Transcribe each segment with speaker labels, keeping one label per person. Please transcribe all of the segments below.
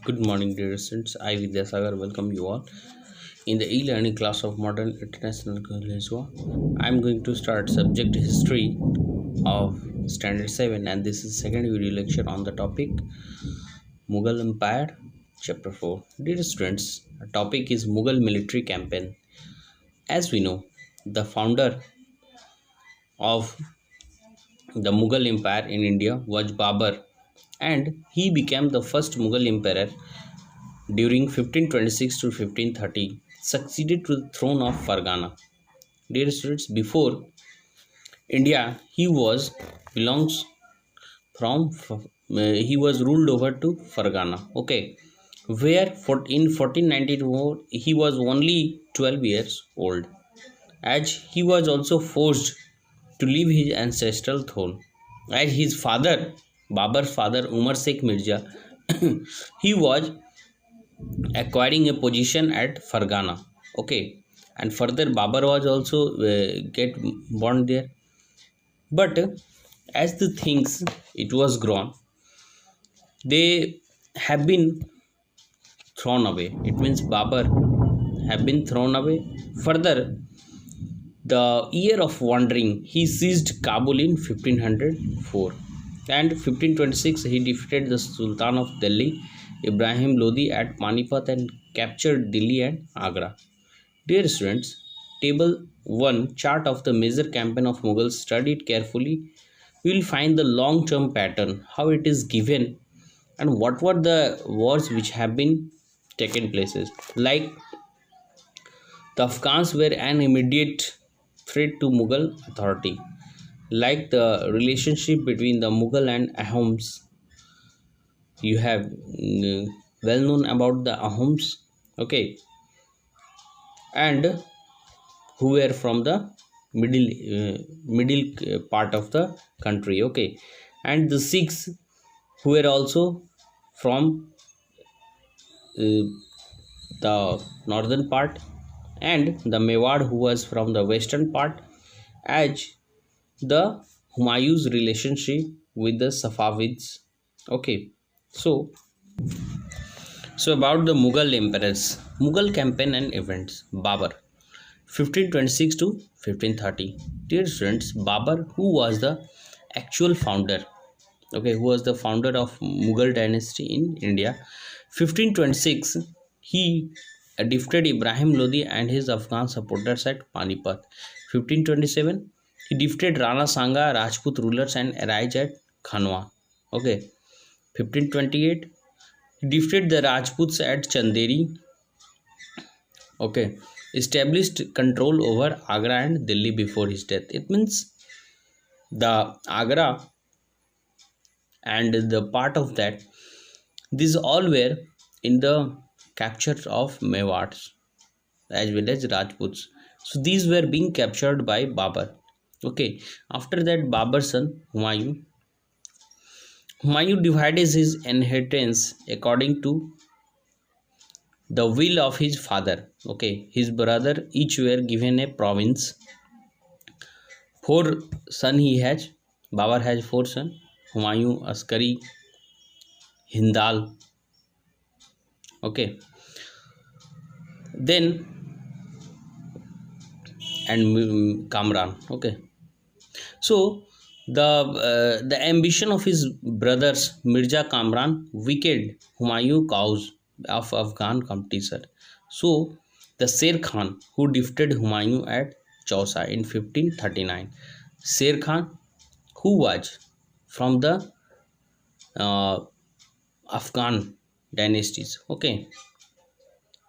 Speaker 1: Good morning, dear students. I, Vidyasagar, welcome you all in the e-learning class of Modern International College. I'm going to start subject history of Standard 7, and this is second video lecture on the topic Mughal Empire, Chapter 4. Dear students, the topic is Mughal military campaign. As we know, the founder of the Mughal Empire in India was Babur, and he became the first Mughal emperor during 1526 to 1530, succeeded to the throne of Fargana. Dear students, before India, he was belongs from he was ruled over to Fargana. Okay, where in 1494 he was only 12 years old, as he was also forced to leave his ancestral throne. As his father, Babur's father Umar Sheikh Mirza, he was acquiring a position at Fargana. Okay, and further Babur was also get born there. But as the things it was grown, they have been thrown away. It means Babur have been thrown away. Further, the year of wandering, he seized Kabul in 1504, and 1526 he defeated the Sultan of Delhi, Ibrahim Lodi at Panipat, and captured Delhi and Agra. Dear students, table 1 chart of the major campaign of Mughals studied carefully, you will find the long term pattern, how it is given, and what were the wars which have been taken places. Like the Afghans were an immediate threat to Mughal authority. Like the relationship between the Mughal and Ahoms, you have well known about the Ahoms, okay, and who were from the middle part of the country, okay, and the Sikhs who were also from uh, the northern part, and the Mewad who was from the western part, as the Humayun's relationship with the Safavids. Okay, so about the Mughal emperors, Mughal campaign and events. Babur, 1526 to 1530. Dear students, Babur, who was the actual founder, okay, who was the founder of Mughal dynasty in India, 1526, he defeated Ibrahim Lodi and his Afghan supporters at Panipat. 1527, he defeated Rana Sanga Rajput rulers and arrived at Khanwa. Okay, 1528, he defeated the Rajputs at Chanderi. Okay, established control over Agra and Delhi before his death. It means the Agra and the part of that, these all were in the capture of Mewads as well as Rajputs. So these were being captured by Babur. Okay, after that, Babur's son Humayun divided his inheritance according to the will of his father. Okay, his brother each were given a province. Four son he has. Babur has four son: Humayun, Askari, Hindal. Okay, then and Kamran. Okay, so the ambition of his brothers Mirza Kamran weakened Humayun cause of Afghan competition. So the Sher Khan who defeated Humayun at Chausa in 1539. Sher Khan, who was from the uh, Afghan dynasties. Okay,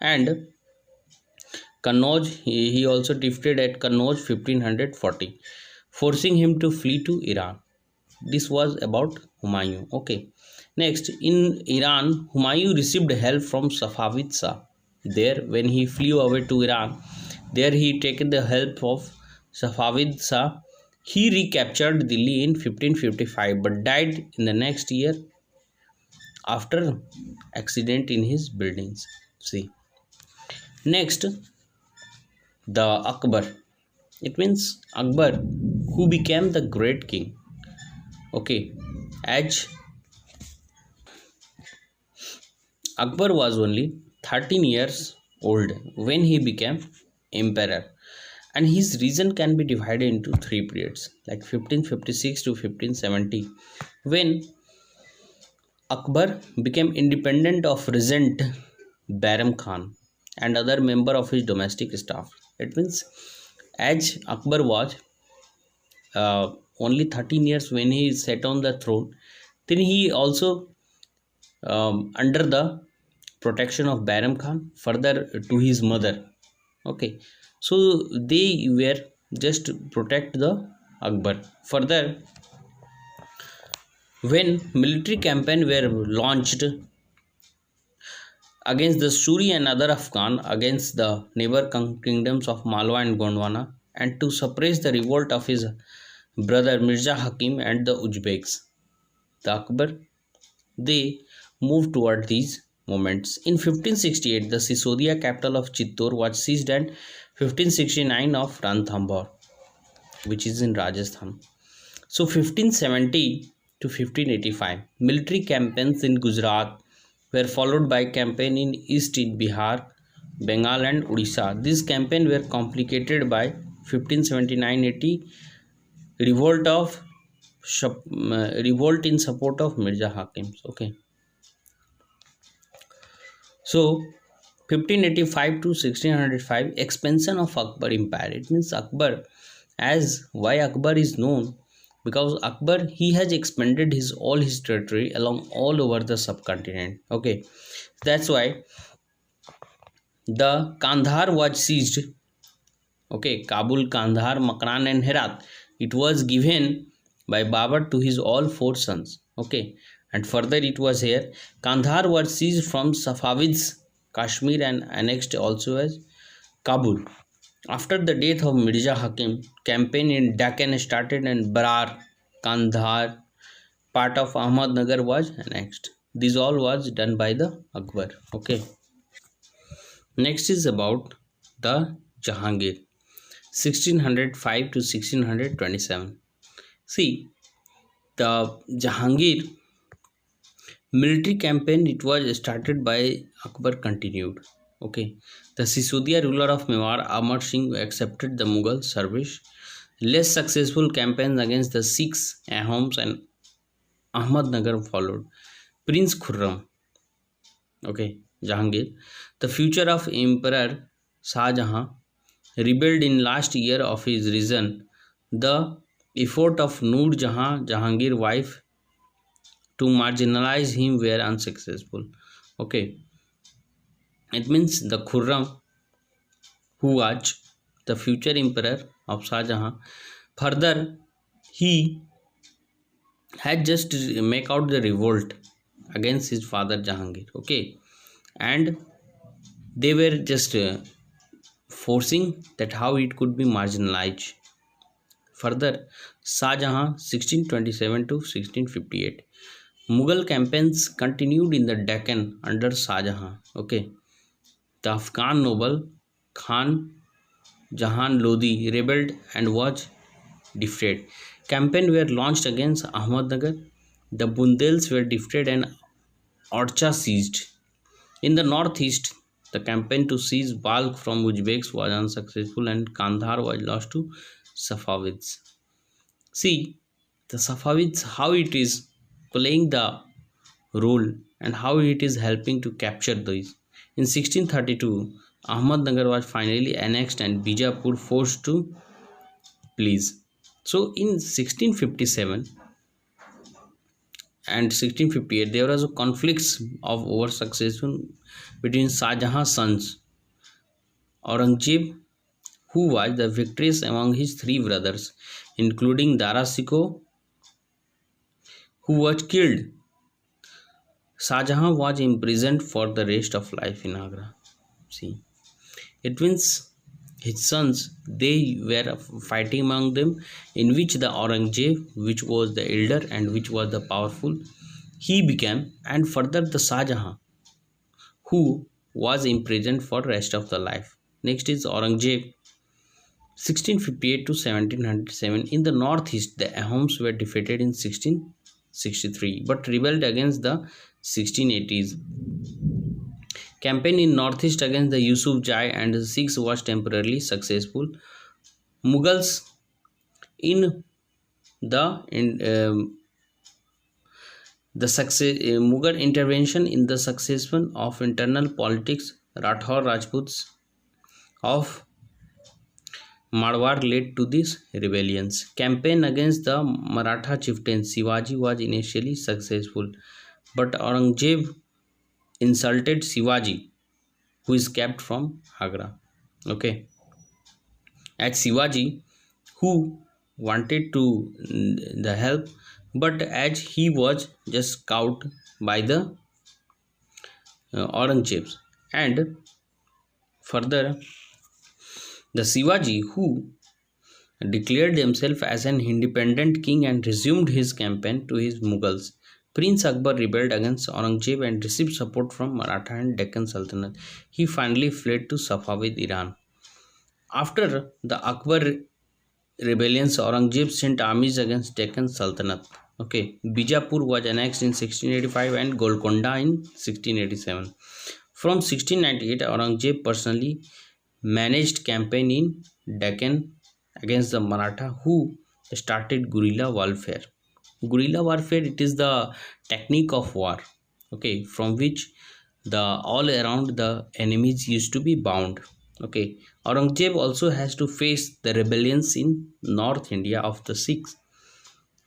Speaker 1: and Kannauj, he also defeated at Kannauj 1540, forcing him to flee to Iran. This was about Humayun. Okay. Next, in Iran, Humayun received help from Safavid Shah. There, when he flew away to Iran, there he taken the help of Safavid Shah. He recaptured Delhi in 1555, but died in the next year after accident in his buildings. See. Next, the Akbar. It means Akbar, who became the great king. Okay, as Akbar was only 13 years old when he became emperor, and his reign can be divided into three periods, like 1556 to 1570, when Akbar became independent of regent Baram Khan and other member of his domestic staff. It means as Akbar was only 13 years when he sat on the throne, then he also under the protection of Baram Khan further to his mother. Okay, so they were just to protect the Akbar. Further, when military campaign were launched against the Suri and other Afghan against the neighbor kingdoms of Malwa and Gondwana, and to suppress the revolt of his brother Mirza Hakim and the Uzbeks, the Akbar, they moved toward these movements. In 1568, the Sisodia capital of Chittor was seized, and 1569 of Ranthambore, which is in Rajasthan. So 1570 to 1585, military campaigns in Gujarat were followed by campaign in east in Bihar, Bengal and Odisha. These campaigns were complicated by 1579-80 revolt in support of Mirza Hakim. Okay. So 1585 to 1605, expansion of Akbar Empire. It means Akbar, as why Akbar is known, because Akbar, he has expanded all his territory along all over the subcontinent. Okay, that's why the Kandahar was seized. Okay, Kabul, Kandahar, Makran and Herat, it was given by Babur to his all four sons. Okay, and further it was here Kandahar was seized from Safavids, Kashmir, and annexed also as Kabul. After the death of Mirza Hakim, campaign in Deccan started, and Berar, Kandahar, part of Ahmednagar was annexed. This all was done by the Akbar. Okay. Next is about the Jahangir, 1605 to 1627. See, the Jahangir military campaign, it was started by Akbar, continued. Okay, the Sisodia ruler of Mewar, Amar Singh, accepted the Mughal service. Less successful campaigns against the Sikhs, Ahoms and Ahmednagar followed. Prince Khurram, okay, Jahangir, the future of Emperor Shah Jahan, rebelled in last year of his reign. The effort of Noor Jahan, Jahangir wife, to marginalize him were unsuccessful. Okay, it means the Khurram, who was the future emperor of Shah Jahan, further he had just make out the revolt against his father Jahangir. Okay, and they were just forcing that how it could be marginalized. Further, Shah Jahan 1627 to 1658. Mughal campaigns continued in the Deccan under Shah Jahan. Okay, the Afghan noble Khan Jahan Lodi rebelled and was defeated. Campaigns were launched against Ahmednagar. The Bundels were defeated and Orcha seized. In the northeast, the campaign to seize Balkh from Uzbeks was unsuccessful, and Kandahar was lost to Safavids. See, the Safavids, how it is playing the role and how it is helping to capture these. In 1632, Ahmednagar was finally annexed and Bijapur forced to please. So in 1657 and 1658, there was a conflicts of over succession between Shah Jahan's sons. Aurangzeb, who was the victorious among his three brothers, including Dara Shikoh, who was killed. Shah Jahan was imprisoned for the rest of life in Agra. See, it means his sons, they were fighting among them, in which the Aurangzeb, which was the elder and which was the powerful, he became, and further the Shah Jahan, who was imprisoned for rest of the life. Next is Aurangzeb, 1658 to 1707. In the northeast, the Ahoms were defeated in 1663, but rebelled against the 1680s. Campaign in northeast against the Yusuf Jai and the Sikhs was temporarily successful. Mughals in the Mughal intervention in the succession of internal politics, Rathore Rajputs of Marwar led to these rebellions. Campaign against the Maratha chieftain Shivaji was initially successful, but Aurangzeb insulted Shivaji, who escaped from Agra. Okay, at Shivaji, who wanted to the help, but as he was just cowed by the Aurangzeb, and further the Shivaji, who declared himself as an independent king and resumed his campaign to his Mughals. Prince Akbar rebelled against Aurangzeb and received support from Maratha and Deccan Sultanate. He finally fled to Safavid, Iran. After the Akbar rebellions, Aurangzeb sent armies against Deccan Sultanate. Okay, Bijapur was annexed in 1685 and Golconda in 1687. From 1698, Aurangzeb personally managed campaign in Deccan against the Maratha, who started guerrilla warfare. Guerrilla warfare, it is the technique of war, okay, from which the all around the enemies used to be bound. Okay, Aurangzeb also has to face the rebellions in North India of the Sikhs,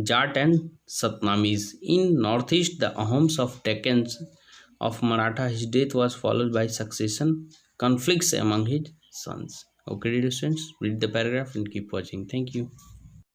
Speaker 1: Jat and Satnamis. In northeast, the Ahoms of Deccan of Maratha. His death was followed by succession conflicts among his sons. Okay, dear students, read the paragraph and keep watching. Thank you.